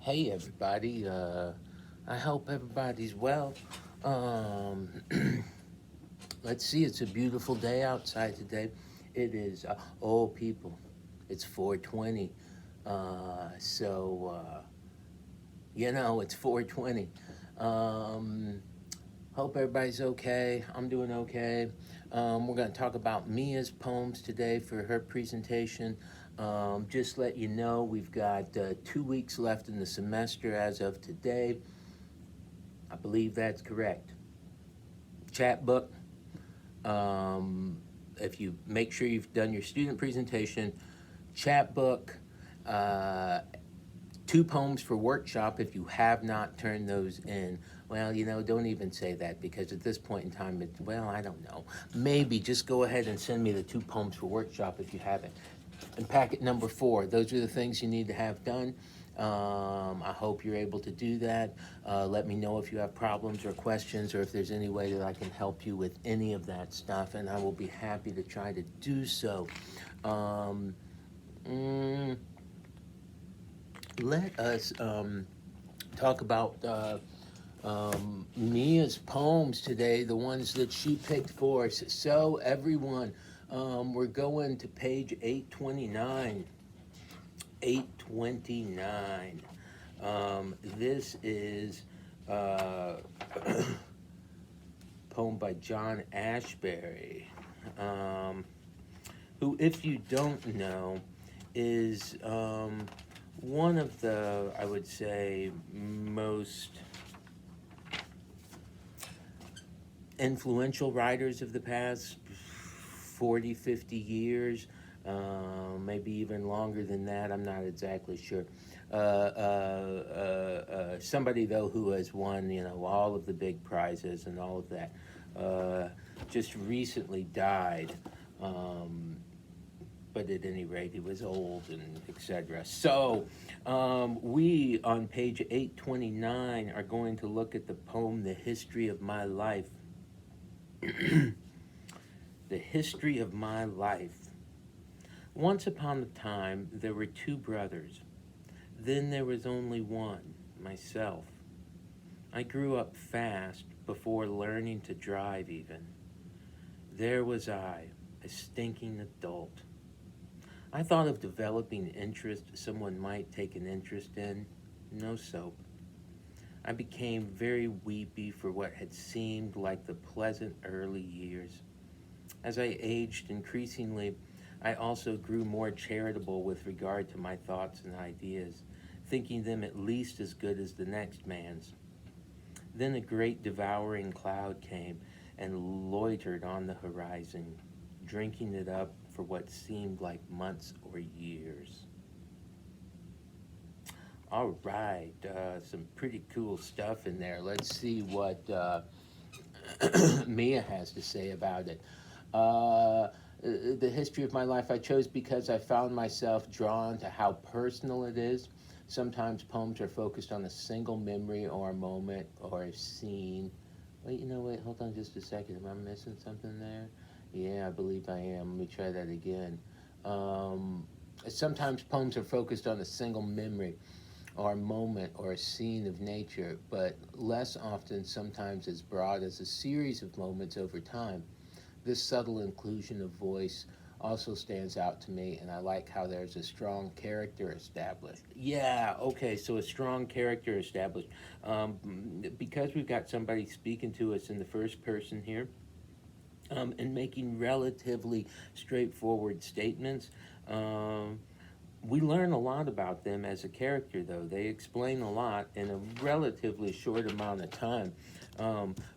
Hey everybody, I hope everybody's well. Um, let's see, it's a beautiful day outside today. It is, oh people, it's 4:20. It's 4:20. Um, Hope everybody's okay. I'm doing okay. We're going to talk about Mia's poems today for her presentation. Just let you know, we've got 2 weeks left in the semester as of today. I believe that's correct. Chatbook. Um, if you make sure you've done your student presentation, chatbook, uh, two poems for workshop if you have not turned those in. Well, don't even say that because at this point in time, I don't know. Maybe just go ahead and send me the two poems for workshop if you haven't. And packet number 4, those are the things you need to have done. I hope you're able to do that. Let me know if you have problems or questions or if there's any way that I can help you with any of that stuff, and I will be happy to try to do so. Um, mm, Let us talk about Mia's poems today, the ones that she picked for us. So, everyone, we're going to page 829. 829. This is a poem by John Ashbery, um, who, if you don't know, is one of the, I would say, most influential writers of the past 40, 50 years, maybe even longer than that. I'm not exactly sure. Somebody, though, who has won, all of the big prizes and all of that, uh, just recently died. Um, but at any rate, he was old and etc. So, we on page 829 are going to look at the poem "The History of My Life." The history of my life. Once upon a time, there were two brothers. Then there was only one, myself. I grew up fast before learning to drive, even. There was I, a stinking adult. I thought of developing interest someone might take an interest in. No soap. I became very weepy for what had seemed like the pleasant early years. As I aged increasingly, I also grew more charitable with regard to my thoughts and ideas, thinking them at least as good as the next man's. Then a great devouring cloud came and loitered on the horizon, drinking it up for what seemed like months or years. All right, some pretty cool stuff in there. Let's see what Mia has to say about it. The history of my life I chose because I found myself drawn to how personal it is. Sometimes poems are focused on a single memory or a moment or a scene. Wait, hold on just a second. Am I missing something there? Yeah, I believe I am. Let me try that again. Um, Sometimes poems are focused on a single memory or a moment or a scene of nature, but less often, sometimes as broad as a series of moments over time. This subtle inclusion of voice also stands out to me, and I like how there's a strong character established. Yeah, okay, so a strong character established. Because we've got somebody speaking to us in the first person here, and making relatively straightforward statements. Um, we learn a lot about them as a character, though. They explain a lot in a relatively short amount of time.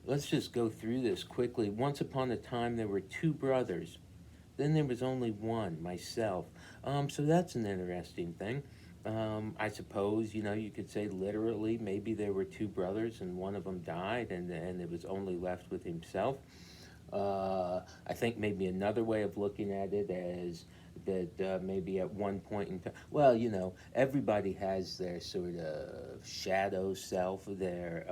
Let's just go through this quickly. Once upon a time, there were two brothers. Then there was only one, myself. So that's an interesting thing. I suppose, you could say literally, maybe there were two brothers and one of them died and it was only left with himself. I think maybe another way of looking at it is that maybe at one point in time, well, everybody has their sort of shadow self, their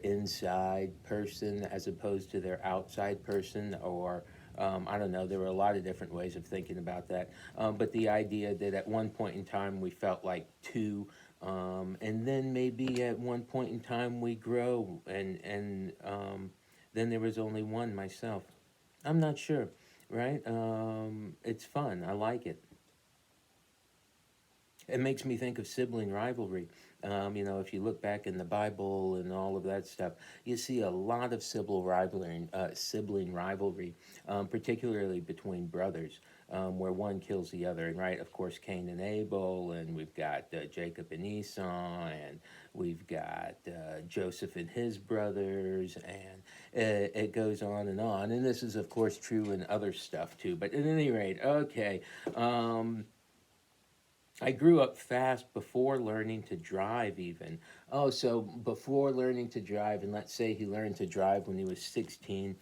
inside person as opposed to their outside person, or I don't know. There were a lot of different ways of thinking about that. But the idea that at one point in time we felt like two, and then maybe at one point in time we grow, and then there was only one myself. I'm not sure, right? It's fun. I like it. It makes me think of sibling rivalry. If you look back in the Bible and all of that stuff, you see a lot of sibling rivalry, particularly between brothers, where one kills the other. And right, of course, Cain and Abel, and we've got Jacob and Esau, and we've got Joseph and his brothers, and it goes on and on. And this is, of course, true in other stuff too. But at any rate, okay. I grew up fast before learning to drive, even. Oh, so before learning to drive, and let's say he learned to drive when he was 16.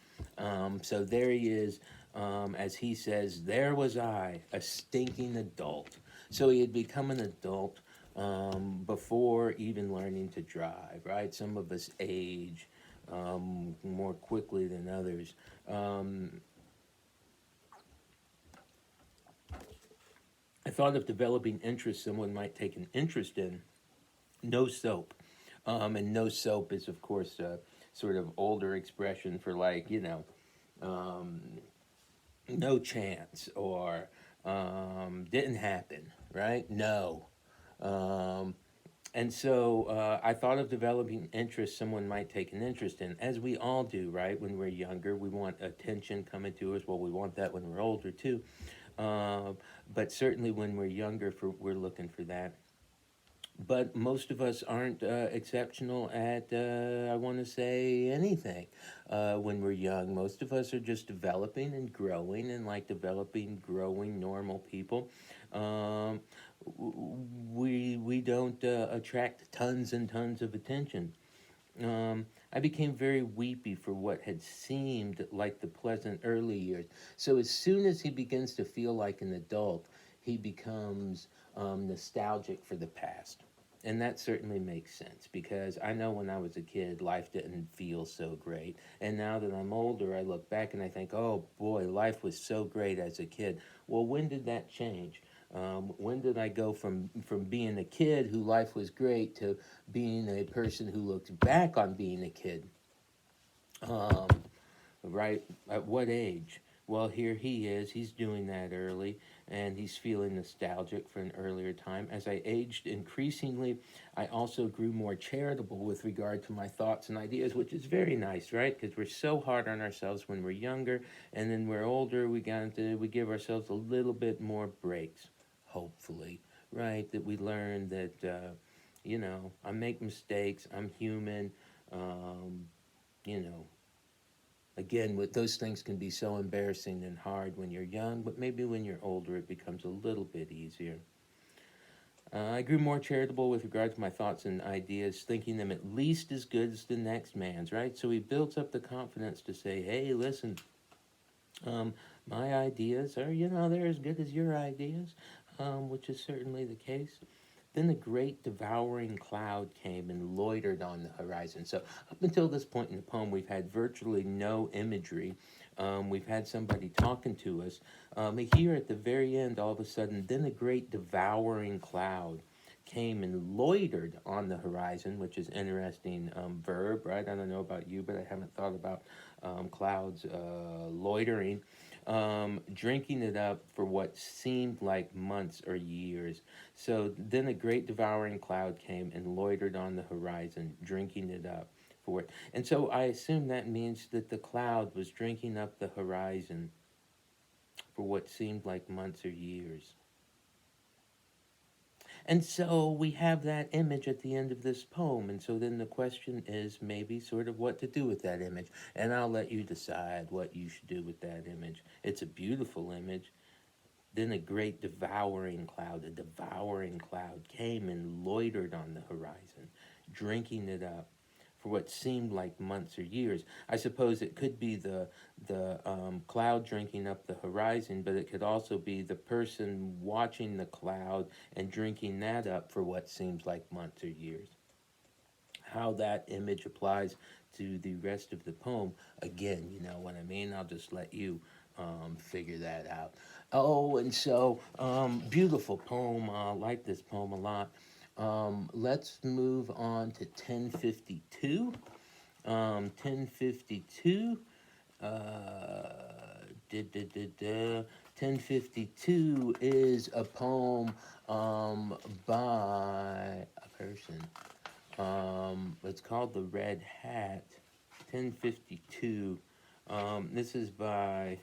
So there he is, as he says, there was I, a stinking adult. So he had become an adult before even learning to drive, right? Some of us age more quickly than others. Um, I thought of developing interests someone might take an interest in. No soap. And no soap is, of course, a sort of older expression for, like, um, no chance or didn't happen, right? No. Um, and so I thought of developing interests someone might take an interest in, as we all do, right? When we're younger, we want attention coming to us. Well, we want that when we're older, too. Uh, but certainly when we're younger, we're looking for that. But most of us aren't exceptional at, I want to say, anything when we're young. Most of us are just developing and growing, and like developing, growing normal people. Um, we don't attract tons and tons of attention. I became very weepy for what had seemed like the pleasant early years. So as soon as he begins to feel like an adult, he becomes nostalgic for the past. And that certainly makes sense because I know when I was a kid, life didn't feel so great. And now that I'm older, I look back and I think, oh boy, life was so great as a kid. Well, when did that change? When did I go from being a kid who life was great to being a person who looks back on being a kid? Um, right? At what age? Well, here he is. He's doing that early, and he's feeling nostalgic for an earlier time. As I aged increasingly, I also grew more charitable with regard to my thoughts and ideas, which is very nice, right? Because we're so hard on ourselves when we're younger, and then we're older. We give ourselves a little bit more breaks, hopefully, right? That we learn that I make mistakes. I'm human. Um, you know, Again, with those things can be so embarrassing and hard when you're young, but maybe when you're older it becomes a little bit easier. I grew more charitable with regard to my thoughts and ideas, thinking them at least as good as the next man's, right? So he builds up the confidence to say, hey, listen, um, my ideas are, they're as good as your ideas, which is certainly the case. Then the great devouring cloud came and loitered on the horizon. So, up until this point in the poem, we've had virtually no imagery. We've had somebody talking to us. Here at the very end, all of a sudden, then a great devouring cloud came and loitered on the horizon, which is interesting verb, right? I don't know about you, but I haven't thought about clouds loitering, drinking it up for what seemed like months or years. So then a great devouring cloud came and loitered on the horizon, drinking it up for it. And so I assume that means that the cloud was drinking up the horizon for what seemed like months or years. And so we have that image at the end of this poem. And so then the question is maybe sort of what to do with that image. And I'll let you decide what you should do with that image. It's a beautiful image. Then a devouring cloud came and loitered on the horizon, drinking it up for what seemed like months or years. I suppose it could be the cloud drinking up the horizon, but it could also be the person watching the cloud and drinking that up for what seems like months or years. How that image applies to the rest of the poem, again, you know what I mean? I'll just let you figure that out. Oh, and so beautiful poem. I like this poem a lot. Let's move on to 1052. 1052. Uh, 1052 is a poem by a person. It's called The Red Hat. 1052. This is by.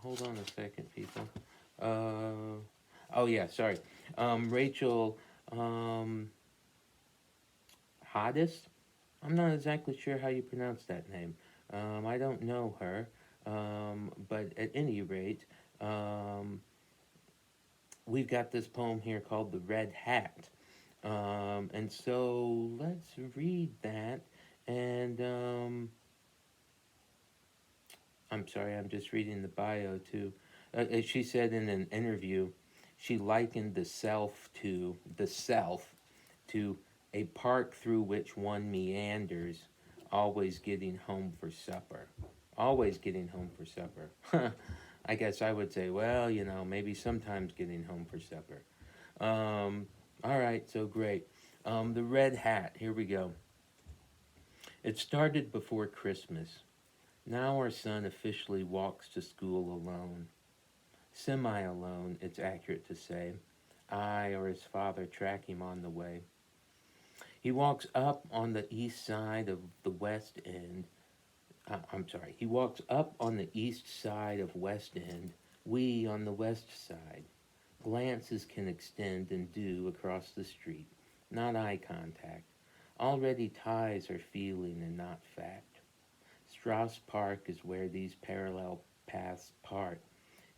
Hold on a second, people. Oh, yeah, sorry. Rachel Hodis. I'm not exactly sure how you pronounce that name. I don't know her. But at any rate, um, we've got this poem here called The Red Hat. And so let's read that. And I'm sorry, I'm just reading the bio too. She said in an interview, she likened the self to a park through which one meanders, always getting home for supper. Always getting home for supper. I guess I would say, well, maybe sometimes getting home for supper. All right, so great. The Red Hat, here we go. It started before Christmas. Now our son officially walks to school alone. Semi alone, it's accurate to say. I or his father track him on the way. He walks up on the east side of the West End. He walks up on the east side of West End, we on the west side. Glances can extend and do across the street, not eye contact. Already ties are feeling and not fact. Strauss Park is where these parallel paths part.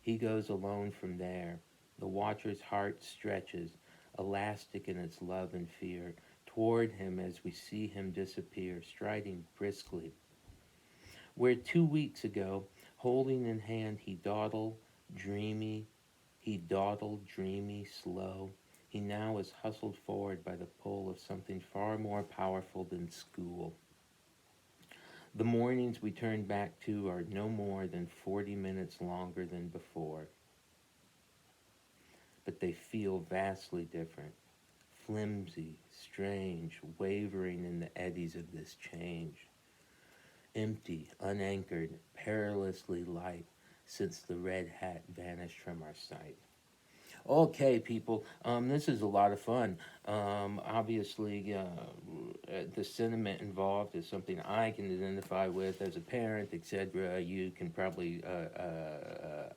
He goes alone from there. The watcher's heart stretches, elastic in its love and fear, toward him as we see him disappear, striding briskly. Where 2 weeks ago, holding in hand, he dawdled, dreamy, slow. He now is hustled forward by the pull of something far more powerful than school. The mornings we turn back to are no more than 40 minutes longer than before, but they feel vastly different, flimsy, strange, wavering in the eddies of this change. Empty, unanchored, perilously light, since the red hat vanished from our sight. Okay, people, this is a lot of fun. Obviously, the sentiment involved is something I can identify with as a parent, etc. You can probably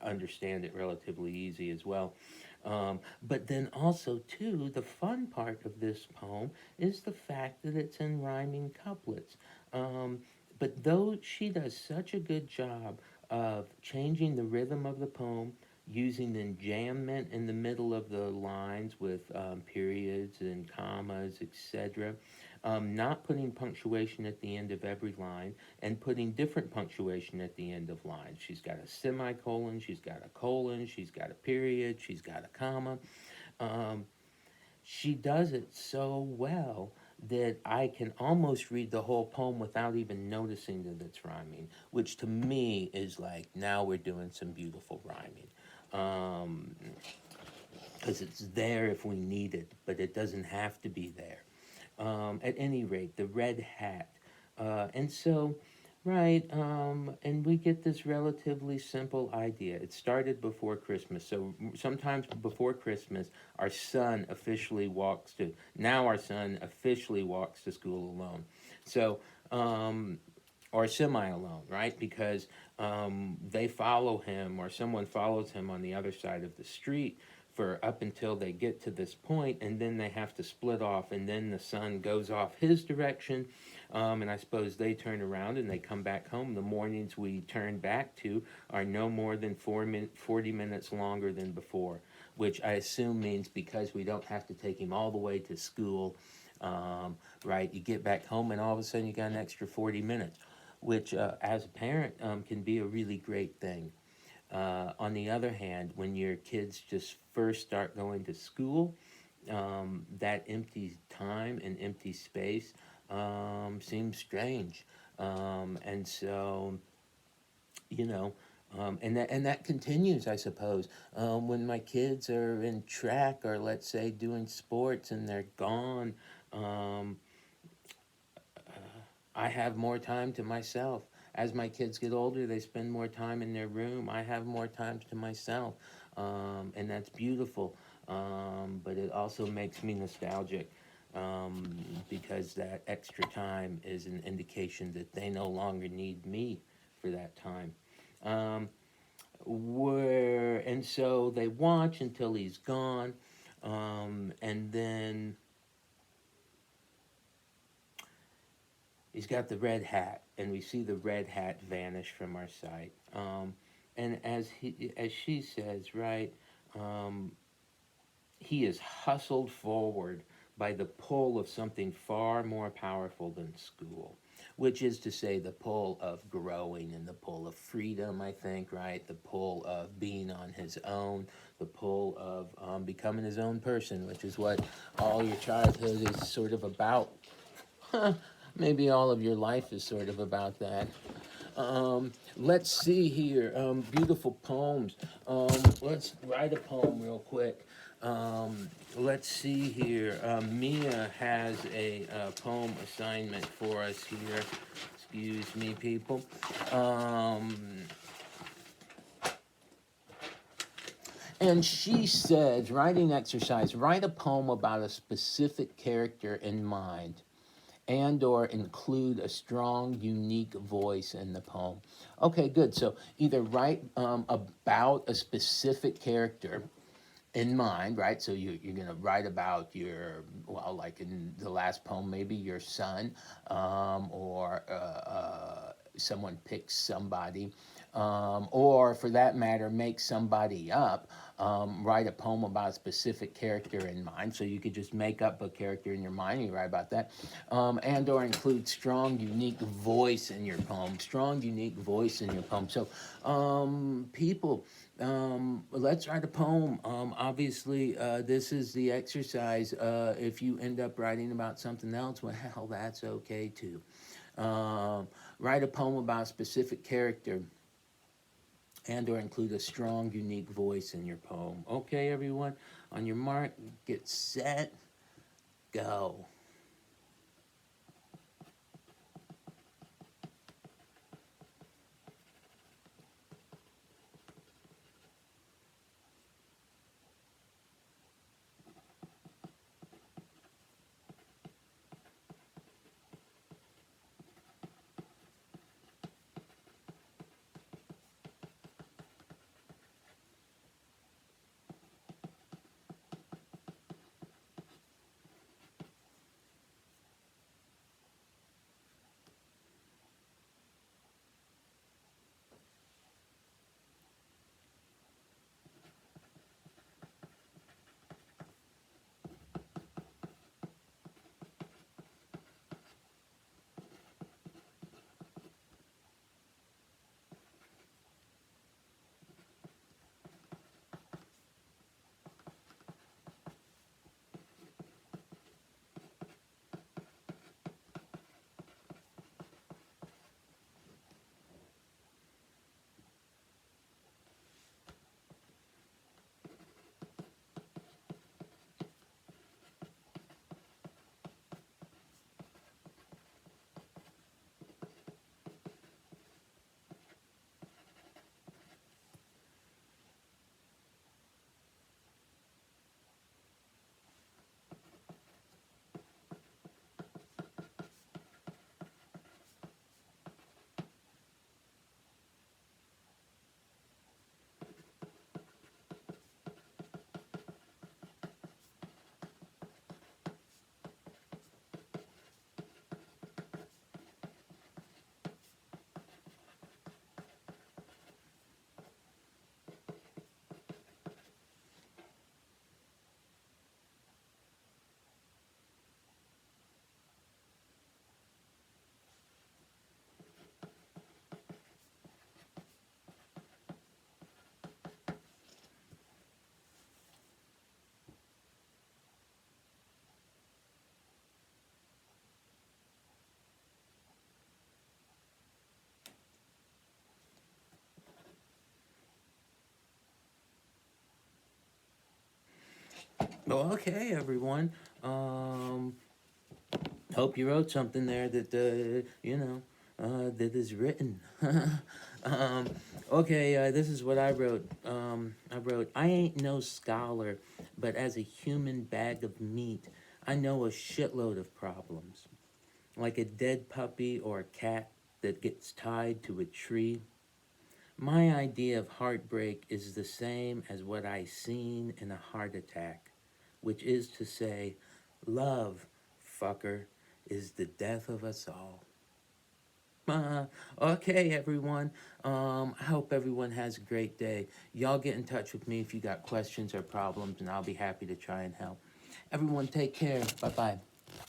understand it relatively easy as well. But then also, too, the fun part of this poem is the fact that it's in rhyming couplets. But though she does such a good job of changing the rhythm of the poem, using enjambment in the middle of the lines with periods and commas, etc. Not putting punctuation at the end of every line and putting different punctuation at the end of lines. She's got a semicolon, she's got a colon, she's got a period, she's got a comma. Um, she does it so well that I can almost read the whole poem without even noticing that it's rhyming, which to me is like, now we're doing some beautiful rhyming. Because it's there if we need it, but it doesn't have to be there. At any rate, the red hat. And so, right, and we get this relatively simple idea. It started before Christmas. So sometimes before Christmas, now our son officially walks to school alone. So, or semi alone, right? Because they follow him or someone follows him on the other side of the street for up until they get to this point, and then they have to split off, and then the son goes off his direction, and I suppose they turn around and they come back home. The mornings we turn back to are no more than 40 minutes longer than before, which I assume means because we don't have to take him all the way to school, right? You get back home, and all of a sudden you got an extra 40 minutes, which as a parent can be a really great thing. On the other hand, when your kids just first start going to school, that empty time and empty space seems strange. And so you know. And that continues, I suppose. When my kids are in track, or let's say doing sports, and they're gone, um, I have more time to myself. As my kids get older, they spend more time in their room. I have more time to myself, and that's beautiful. But it also makes me nostalgic, because that extra time is an indication that they no longer need me for that time. Um, and so they watch until he's gone, and then he's got the red hat, and we see the red hat vanish from our sight. And as she says, right, um, he is hustled forward by the pull of something far more powerful than school, which is to say, the pull of growing and the pull of freedom, I think, right? The pull of being on his own, the pull of becoming his own person, which is what all your childhood is sort of about. Maybe all of your life is sort of about that. Let's see here. Beautiful poems. Let's write a poem real quick. Let's see here. Mia has a poem assignment for us here. Excuse me, people. Um, and she says, writing exercise, write a poem about a specific character in mind, and or include a strong, unique voice in the poem. Okay, good. So either write about a specific character in mind, right? So you're going to write about your, well, like in the last poem, maybe your son, or someone picks somebody, or for that matter, make somebody up. Write a poem about a specific character in mind. So you could just make up a character in your mind and you write about that, and or include strong, unique voice in your poem. Strong, unique voice in your poem. So, people, let's write a poem. Obviously, this is the exercise. If you end up writing about something else, well, hell, that's okay too. Um, Write a poem about a specific character, and or include a strong, unique voice in your poem. Okay, everyone, on your mark, get set, go. Well, okay, everyone. Um, Hope you wrote something there that that is written. um, okay, this is what I wrote. I wrote, I ain't no scholar, but as a human bag of meat, I know a shitload of problems, like a dead puppy or a cat that gets tied to a tree. My idea of heartbreak is the same as what I seen in a heart attack, which is to say, love, fucker, is the death of us all. Okay, everyone. I hope everyone has a great day. Y'all get in touch with me if you got questions or problems, and I'll be happy to try and help. Everyone, take care. Bye bye.